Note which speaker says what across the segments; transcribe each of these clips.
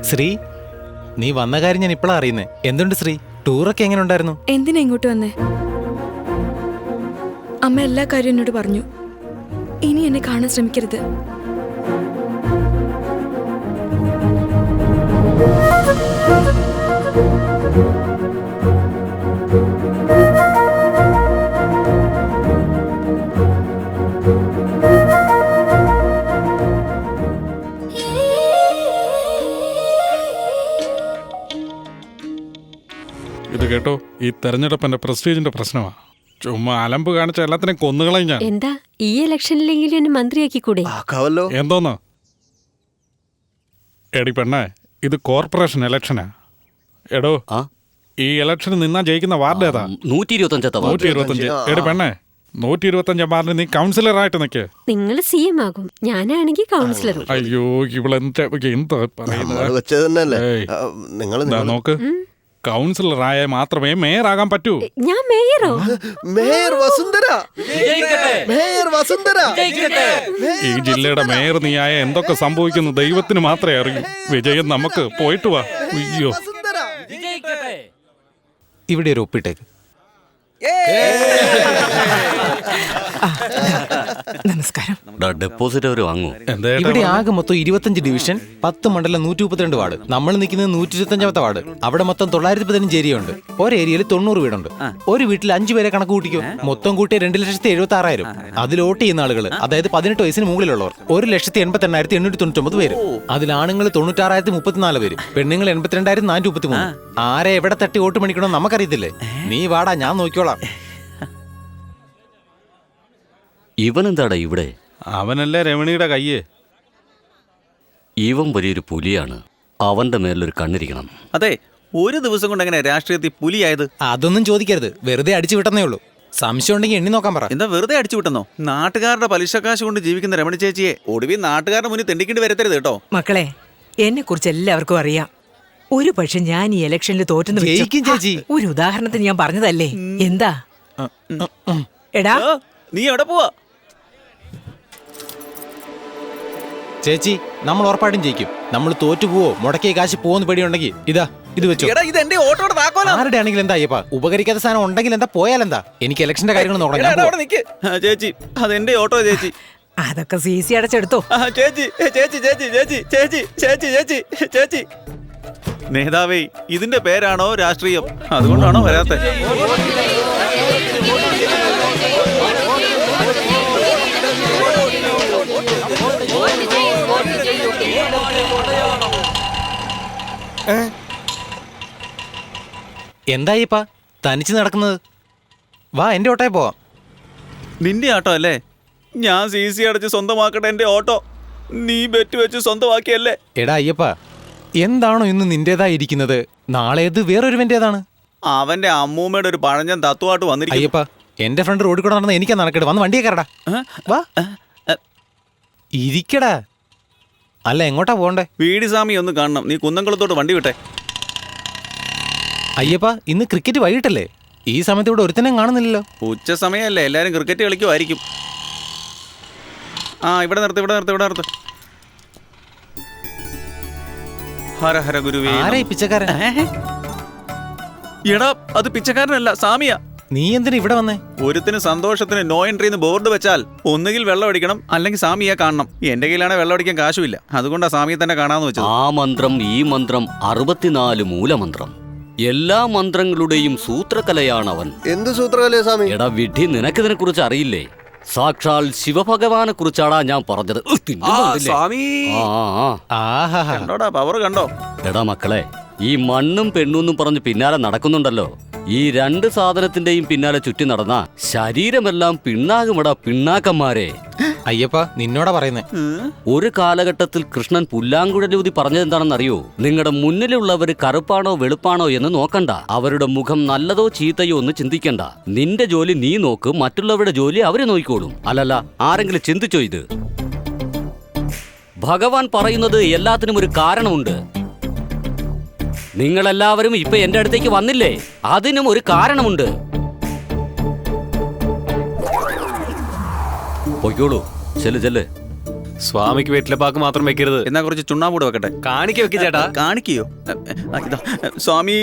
Speaker 1: ശ്രീ, നീ വന്ന കാര്യം ഞാൻ ഇപ്പോഴാണ് അറിയുന്നേ. എന്തുണ്ട് ശ്രീ, ടൂറൊക്കെ എങ്ങനെ ഉണ്ടായിരുന്നു?
Speaker 2: എന്തിനാ ഇങ്ങോട്ട് വന്നേ? അമ്മ എല്ലാ കാര്യവും എന്നോട് പറഞ്ഞു. ഇനി എന്നെ കാണാൻ ശ്രമിക്കരുത്.
Speaker 3: ഇത് കേട്ടോ, ഈ തെരഞ്ഞെടുപ്പ് എന്റെ പ്രസ്റ്റീജിന്റെ പ്രശ്നമാ. ചുമ്മാ അലമ്പ് കാണിച്ച എല്ലാത്തിനെയും കൊന്നുകളയും ഞാൻ.
Speaker 4: എന്താ ഈ ഇലക്ഷനിലെങ്കിലും എന്നെ മന്ത്രിയാക്കിക്കൂടെ?
Speaker 3: എന്തോന്ന് എടി പെണ്ണേ, ഇത് കോർപ്പറേഷൻ ഇലക്ഷനാ. എടോ, ഈ ഇലക്ഷന് നിന്നാ ജയിക്കുന്ന വാർഡ് ഏതാ? 125. എടി പെണ്ണേ, 125 വാർഡിന് നീ കൗൺസിലറായിട്ട് നിൽക്ക്.
Speaker 4: നിങ്ങൾ CM ആകും, ഞാനാണെങ്കിൽ കൗൺസിലറും.
Speaker 3: അയ്യോ, ഇവളെന്താ പറയുന്നത്? നോക്ക്, കൗൺസിലറായ മാത്രമേ മേയറാകാൻ പറ്റൂ.
Speaker 4: ഞാൻ മേയറോ?
Speaker 3: ഈ ജില്ലയുടെ മേയർ നീയായ എന്തൊക്കെ സംഭവിക്കുന്നു ദൈവത്തിന് മാത്രമേ അറിയൂ. വിജയം നമുക്ക്. പോയിട്ട് വാ. അയ്യോ,
Speaker 1: ഇവിടെ ഒരു ഒപ്പിട്ടേക്ക്.
Speaker 5: നമസ്കാരം.
Speaker 6: ഡെപ്പോസിറ്റ് അവർ വാങ്ങൂ.
Speaker 1: ഇവിടെ ആകെ മൊത്തം 25 ഡിവിഷൻ, 10 മണ്ഡലം, 132 വാർഡ്. നമ്മൾ നിൽക്കുന്നത് 125ാമത്തെ വാർഡ്. അവിടെ മൊത്തം 915 ഏരിയ ഉണ്ട്. ഒരു ഏരിയയിൽ 90 വീടുണ്ട്. ഒരു വീട്ടിൽ 5 പേരെ കണക്ക് കൂട്ടിക്കോ. മൊത്തം കൂട്ടിയ 2,76,000. അതിൽ വോട്ട് ചെയ്യുന്ന ആളുകൾ, അതായത് 18 വയസ്സിന് മുകളിലുള്ളവർ 1,88,899 പേര്. അതിൽ ആണുങ്ങൾ 96,034 പേര്, പെണ്ണുങ്ങൾ 82,433. ആരെ എവിടെ തട്ടി വോട്ട് മണിക്കണമെന്ന് നമുക്കറിയത്തില്ലേ. നീ വാടാ, ഞാൻ നോക്കിക്കോളാം.
Speaker 6: ഇവനെന്താടാ ഇവിടെ?
Speaker 3: അവനല്ലേ രമണിയുടെ കയ്യേ.
Speaker 6: ഇവൻ വലിയൊരു പുലിയാണ്. അവന്റെ മേലൊരു കണ്ണിരിക്കണം.
Speaker 7: അതെ, ഒരു ദിവസം കൊണ്ട് എങ്ങനെ രാഷ്ട്രീയത്തിൽ പുലിയായത്?
Speaker 1: അതൊന്നും ചോദിക്കരുത്, വെറുതെ അടിച്ചു വിട്ടെന്നേ ഉള്ളൂ. സംശയം ഉണ്ടെങ്കിൽ എണ്ണി നോക്കാൻ പറ.
Speaker 7: എന്താ വെറുതെ അടിച്ചു വിട്ടെന്നോ? നാട്ടുകാരുടെ പലിശക്കാശ് കൊണ്ട് ജീവിക്കുന്ന രമണി ചേച്ചിയെ ഒടുവിൽ നാട്ടുകാരുടെ മുന്നിൽ തെണ്ടിക്കേണ്ടി വരത്തരുത് കേട്ടോ.
Speaker 5: മക്കളെ, എന്നെ കുറിച്ച് എല്ലാവർക്കും അറിയാം. ഒരു പക്ഷെ ഞാൻ ഈ ഇലക്ഷനിൽ തോറ്റെന്ന്
Speaker 1: ജയിക്കും ചേച്ചി.
Speaker 5: ഒരു ഉദാഹരണത്തിന് ഞാൻ പറഞ്ഞതല്ലേ. എന്താ എടാ,
Speaker 7: നീ എവിടെ പോവാ?
Speaker 1: ചേച്ചി, നമ്മൾ ഉറപ്പായിട്ടും ജയിക്കും. നമ്മൾ തോറ്റു പോവോ മുടക്കിയ കാശ് പോവെന്ന് പേടിയുണ്ടെങ്കിൽ ഇതാ ഇത് വെച്ചോ.
Speaker 7: ഇത് എന്റെ ഓട്ടോയുടെ താക്കോലാ.
Speaker 1: ആരുടെ ആണെങ്കിലും എന്താ അയ്യപ്പാ, ഉപകരിക്കാത്ത സാധനം ഉണ്ടെങ്കിൽ എന്താ, പോയാലെന്താ? എനിക്ക് ഇലക്ഷന്റെ കാര്യങ്ങൾ നോക്കണം.
Speaker 7: ചേച്ചി, അതെന്റെ ഓട്ടോ ചേച്ചി.
Speaker 5: അതൊക്കെ CC അടച്ചെടുത്തോ.
Speaker 7: ചേച്ചി ചേച്ചി ചേച്ചി ചേച്ചി ചേച്ചി ചേച്ചി ചേച്ചി ചേച്ചി. നേതാവേ, ഇതിന്റെ പേരാണോ രാഷ്ട്രീയം? അതുകൊണ്ടാണോ വരാത്തെ?
Speaker 1: എന്തായിപ്പാ തനിച്ച് നടക്കുന്നത്? വാ, എന്റെ ഓട്ടോയെ പോവാം.
Speaker 7: നിന്റെ ഓട്ടോ അല്ലേ? ഞാൻ CC അടച്ച് സ്വന്തമാക്കട്ടെ എന്റെ ഓട്ടോ. നീ ബെറ്റ് വെച്ച് സ്വന്തമാക്കിയല്ലേ?
Speaker 1: എടാ അയ്യപ്പാ, എന്താണോ ഇന്ന് നിന്റേതായിരിക്കുന്നത്, നാളെ ഇത് വേറൊരുവന്റേതാണ്.
Speaker 7: അവന്റെ അമ്മൂമ്മയുടെ ഒരു പഴഞ്ഞൻ തത്വമായിട്ട് വന്നിരിക്കും.
Speaker 1: അയ്യപ്പാ, എന്റെ ഫ്രണ്ട് റോഡിൽ കൂടെ നടന്ന എനിക്കാ നടക്കട്ടെ. വന്ന് വണ്ടിയെ കയറടാ. വാ, ഇരിക്കടാ. അല്ല, എങ്ങോട്ടാ പോകണ്ടേ?
Speaker 7: വീടിസ്വാമി ഒന്ന് കാണണം. നീ കുന്നംകുളത്തോട്ട് വണ്ടി വിട്ടെ.
Speaker 1: അയ്യപ്പാ, ഇന്ന് ക്രിക്കറ്റ് വൈകിട്ടല്ലേ? ഈ സമയത്ത് ഇവിടെ ഒരുത്തനെയും കാണുന്നില്ലല്ലോ.
Speaker 7: ഉച്ച സമയമല്ലേ, എല്ലാരും ക്രിക്കറ്റ് കളിക്കുമായിരിക്കും. ഇവിടെ നിർത്ത്. ഹര ഹര ഗുരുവേ.
Speaker 1: ആരാ ഈ പിച്ചക്കാരൻ?
Speaker 7: എടാ, അത് പിച്ചക്കാരനല്ല, സാമിയാ.
Speaker 1: നീ എന്തിനാ ഇവിടെ വന്നേ?
Speaker 7: ഒരുത്തിന് സന്തോഷത്തിന് നോ എൻട്രി എന്ന് ബോർഡ് വെച്ചാൽ ഒന്നുകിൽ വെള്ളം അടിക്കണം, അല്ലെങ്കിൽ സാമിയെ കാണണം. എന്റെ കയ്യിലാണെങ്കിൽ വെള്ളം അടിക്കാൻ കാശുമില്ല. അതുകൊണ്ടാ സാമിയെ തന്നെ കാണാന്ന് വെച്ചത്.
Speaker 6: ആ മന്ത്രം, ഈ മന്ത്രം, 64 മൂലമന്ത്രം, എല്ലാ മന്ത്രങ്ങളുടെയും സൂത്രകലയാണ് അവൻ.
Speaker 8: എന്ത് സൂത്രകലയാ സ്വാമി?
Speaker 6: എടാ വിഡ്ഢി, നിനക്കിതിനെ കുറിച്ച് അറിയില്ലേ? സാക്ഷാൽ ശിവഭഗവാനെ കുറിച്ചാടാ ഞാൻ പറഞ്ഞത്.
Speaker 7: കണ്ടോടാ, പവർ കണ്ടോ?
Speaker 6: എടാ മക്കളെ, ഈ മണ്ണും പെണ്ണും പറഞ്ഞ് പിന്നാലെ നടക്കുന്നുണ്ടല്ലോ. ഈ 2 സാധനത്തിന്റെയും പിന്നാലെ ചുറ്റി നടന്ന ശരീരമെല്ലാം പിണ്ണാകുമടാ പിണ്ണാക്കന്മാരെ.
Speaker 1: അയ്യപ്പാ, നിന്നോടാ പറയുന്നേ.
Speaker 6: ഒരു കാലഘട്ടത്തിൽ കൃഷ്ണൻ പുല്ലാങ്കുഴലൂതി പറഞ്ഞതെന്താണെന്നറിയോ? നിങ്ങളുടെ മുന്നിലുള്ളവര് കറുപ്പാണോ വെളുപ്പാണോ എന്ന് നോക്കണ്ട, അവരുടെ മുഖം നല്ലതോ ചീത്തയോ എന്ന് ചിന്തിക്കണ്ട. നിന്റെ ജോലി നീ നോക്ക്, മറ്റുള്ളവരുടെ ജോലി അവര് നോക്കിക്കോളും. അല്ലല്ല, ആരെങ്കിലും ചിന്തിച്ചോ ഇത്? ഭഗവാൻ പറയുന്നത് എല്ലാത്തിനും ഒരു കാരണമുണ്ട്. നിങ്ങളെല്ലാവരും ഇപ്പൊ എന്റെ അടുത്തേക്ക് വന്നില്ലേ, അതിനും ഒരു കാരണമുണ്ട്. പൊയ്ക്കോളൂ, ചെല്ല്.
Speaker 8: സ്വാമിക്ക് വെറ്റിലപ്പാക്ക് മാത്രം വെക്കരുത്.
Speaker 7: എന്നാ കുറച്ച് ചുണ്ണാമ്പൂടെ വെക്കട്ടെ.
Speaker 8: കാണിക്ക വെക്ക് ചേട്ടാ.
Speaker 7: കാണിക്കയോ? ഇതാ. സ്വാമി,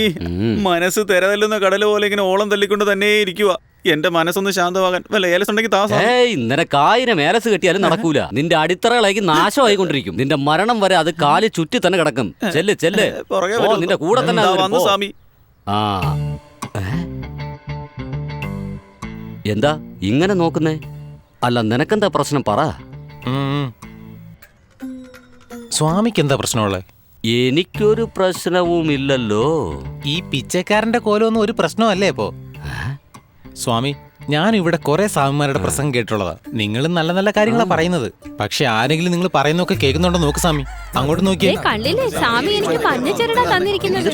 Speaker 7: മനസ്സ് തെരതല്ലുന്ന കടല് പോലെ ഇങ്ങനെ ഓളം തല്ലിക്കൊണ്ട് തന്നെ ഇരിക്കുക. എന്റെ മനസ്സൊന്ന് ശാന്തമാകാൻ വല്ല ഏലസ് ഉണ്ടെങ്കിൽ താ സ്വാമി.
Speaker 6: ഏയ് നിനക്ക് 1000 ഏലസ് കിട്ടിയാലും നടക്കൂല. നിന്റെ അടിത്തറകളായി നാശമായിക്കൊണ്ടിരിക്കും. നിന്റെ മരണം വരെ അത് കാല് ചുറ്റി തന്നെ കിടക്കും. ചെല്ല് ചെല്ല്.
Speaker 7: പുറകെ
Speaker 6: ഓ, നിന്റെ കൂടെ തന്നെ അത്
Speaker 7: വന്നു
Speaker 6: പോ.
Speaker 7: സ്വാമി.
Speaker 6: ആ എന്താ ഇങ്ങനെ നോക്കുന്നേ? അല്ല നിനക്കെന്താ പ്രശ്നം പറ.
Speaker 1: സ്വാമിക്ക് എന്താ പ്രശ്നമുള്ളത്?
Speaker 6: എനിക്കൊരു പ്രശ്നവുമില്ലല്ലോ.
Speaker 1: ഈ പിച്ചക്കാരന്റെ കോലമൊന്നും ഒരു പ്രശ്നമല്ലേ ഇപ്പോ? സ്വാമി, ഞാൻ ഇവിടെ കുറെ സ്വാമിമാരുടെ പ്രസംഗം കേട്ടുള്ളതാ. നിങ്ങൾ നല്ല നല്ല കാര്യങ്ങളാ പറയുന്നത്. പക്ഷെ ആരെങ്കിലും നിങ്ങൾ പറയുന്നൊക്കെ കേൾക്കുന്നുണ്ടോ നോക്ക് സ്വാമി. അങ്ങോട്ട് നോക്കിയേ.
Speaker 4: കണ്ടില്ലേ സ്വാമി എനിക്ക് മഞ്ഞ ചെറുടാ തന്നിരിക്കുന്നത്,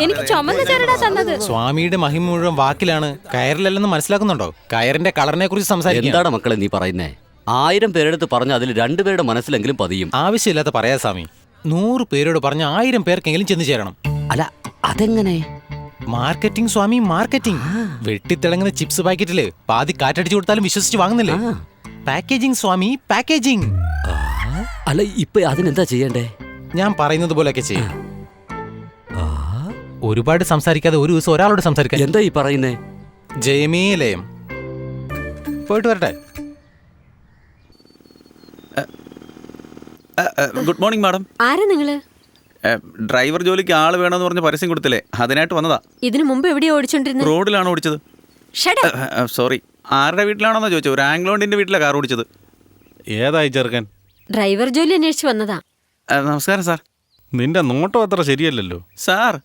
Speaker 4: എനിക്ക് ചുമന്ന ചെറുടാ തന്നത്.
Speaker 1: സ്വാമിയുടെ മഹിമ മുഴുവൻ വാക്കിലാണ്, കയറിലല്ലെന്ന് മനസ്സിലാക്കുന്നുണ്ടോ? കയറിന്റെ കളറിനെ കുറിച്ച് സംസാരിക്കാം.
Speaker 6: എന്താണ് മക്കളെ നീ പറയുന്നേ? 1000 പേരെടുത്ത് പറഞ്ഞ അതിൽ 2 പേരുടെ മനസ്സിലെങ്കിലും പതിയും.
Speaker 1: ആവശ്യമില്ലാത്ത പറയാ സ്വാമി. 100 പേരോട് പറഞ്ഞ 1000 പേർക്കെങ്കിലും ചെന്ന് ചേരണം.
Speaker 6: അല്ല അതെങ്ങനെ?
Speaker 1: മാർക്കറ്റിംഗ് സ്വാമി, മാർക്കറ്റിംഗ്. വെട്ടിത്തിളങ്ങുന്ന ചിപ്സ് പാക്കറ്റില് പാതി കാറ്റടിച്ചു കൊടുത്താലും വിശ്വസിച്ച് വാങ്ങുന്നില്ലേ? പാക്കേജിംഗ് സ്വാമി, പാക്കേജിംഗ്.
Speaker 6: അല്ല ഇപ്പൊ അതിനെന്താ ചെയ്യണ്ടേ?
Speaker 1: ഞാൻ പറയുന്നത് പോലെയൊക്കെ ചെയ്യും. ഒരുപാട് സംസാരിക്കാതെ ഒരു ദിവസം ഒരാളോട് സംസാരിക്കാൻ.
Speaker 6: എന്താ ഈ പറയുന്നേ?
Speaker 1: ജയമേ ലയം. പോയിട്ട് വരട്ടെ.
Speaker 7: Good morning madam.
Speaker 4: ആരാ നിങ്ങള്?
Speaker 7: ഡ്രൈവർ ജോലിക്ക് ആള് വേണമെന്ന് പറഞ്ഞ് പരസ്യം കൊടുത്തില്ലേ, അതിനായിട്ട് വന്നതാ.
Speaker 4: ഇതിനു മുമ്പ് എവിടെയാ ഓടിച്ചോണ്ടിരുന്നത്?
Speaker 7: റോഡിലാണ് ഓടിച്ചത്.
Speaker 4: Shut up.
Speaker 7: സോറി, ആരുടെ വീട്ടിലാണെന്നാ ചോദിച്ചത്? ഒരു ആംഗ്ലോണ്ടിന്റെ വീട്ടിലെ കാർ ഓടിച്ചത്.
Speaker 3: ഏതായി ചെറുക്കൻ?
Speaker 4: ഡ്രൈവർ ജോലി അന്വേഷിച്ച് വന്നതാ.
Speaker 7: നമസ്കാരം സാർ.
Speaker 3: നിന്റെ നോട്ടം അത്ര ശരിയല്ലല്ലോ.
Speaker 7: സാർ,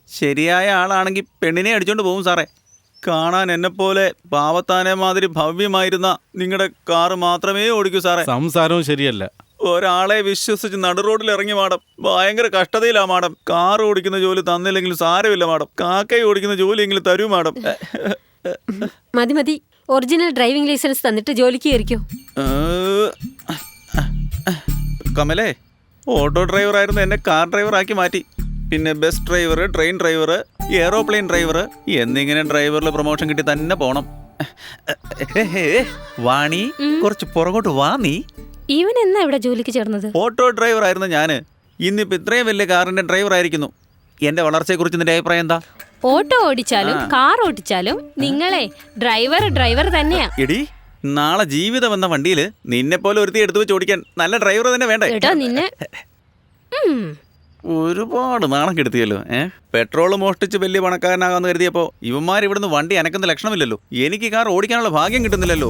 Speaker 7: ശരിയായ ആളാണെങ്കിൽ പെണ്ണിനെ അടിച്ചോണ്ട് പോകും സാറേ. കാണാൻ എന്നെപ്പോലെ പാവത്താനെ മാതിരി ഭവ്യമായിരുന്ന നിങ്ങളുടെ കാറ് മാത്രമേ ഓടിക്കൂ സാറേ.
Speaker 3: സംസാരവും ശരിയല്ല.
Speaker 7: ഒരാളെ വിശ്വസിച്ച് നടു റോഡിൽ ഇറങ്ങി മാഡം. ഭയങ്കര കഷ്ടതയിലാ മാഡം. കാർ ഓടിക്കുന്ന ജോലി തന്നില്ലെങ്കിലും സാരമില്ല മാഡം. കാക്കൈ ഓടിക്കുന്ന ജോലിയെങ്കിലും തരൂ മാഡം.
Speaker 4: മതി മതി, ഒറിജിനൽ ഡ്രൈവിംഗ് ലൈസൻസ് തന്നിട്ട് ജോലിക്ക് കയറിക്കോ.
Speaker 7: കമലേ, ഓട്ടോ ഡ്രൈവർ ആയിരുന്നു എന്നെ കാർ ഡ്രൈവർ ആക്കി മാറ്റി. പിന്നെ bus driver, train driver, aeroplane driver എന്നിങ്ങനെ ഡ്രൈവറിൽ പ്രൊമോഷൻ കിട്ടി തന്നെ പോണം. വാണി, കുറച്ച് പുറകോട്ട് വാ നീ.
Speaker 4: ഇവൻ എന്നാ ഇവിടെ ജോലിക്ക് ചേർന്നത്?
Speaker 7: ഓട്ടോ ഡ്രൈവർ ആയിരുന്നു ഞാന്. ഇന്നിപ്പോ ഇത്രയും വലിയ കാറിന്റെ ഡ്രൈവർ ആയിരിക്കുന്നു. എന്റെ വളർച്ചയെക്കുറിച്ച് നിന്റെ അഭിപ്രായം എന്താ?
Speaker 4: ഓട്ടോ ഓടിച്ചാലും കാർ ഓടിച്ചാലും നിങ്ങളെ ഡ്രൈവർ തന്നെയാ.
Speaker 7: എടി, നാളെ ജീവിതം എന്ന വണ്ടിയിൽ നിന്നെ പോലെ ഒരുത്തി എടുത്തു വെച്ച് ഓടിക്കാൻ നല്ല ഡ്രൈവർ തന്നെ വേണ്ടേ?
Speaker 4: കേട്ടോ നിന്നെ.
Speaker 7: ഒരുപാട് നാണം കെടുത്തിയല്ലോ. പെട്രോൾ മോഷ്ടിച്ച് വലിയ പണക്കാരനാകാന്ന് കരുതിയപ്പോ ഇവന്മാർ ഇവിടുന്ന് വണ്ടി അനക്കുന്ന ലക്ഷണമില്ലല്ലോ. എനിക്ക് കാർ ഓടിക്കാനുള്ള ഭാഗ്യം കിട്ടുന്നില്ലല്ലോ.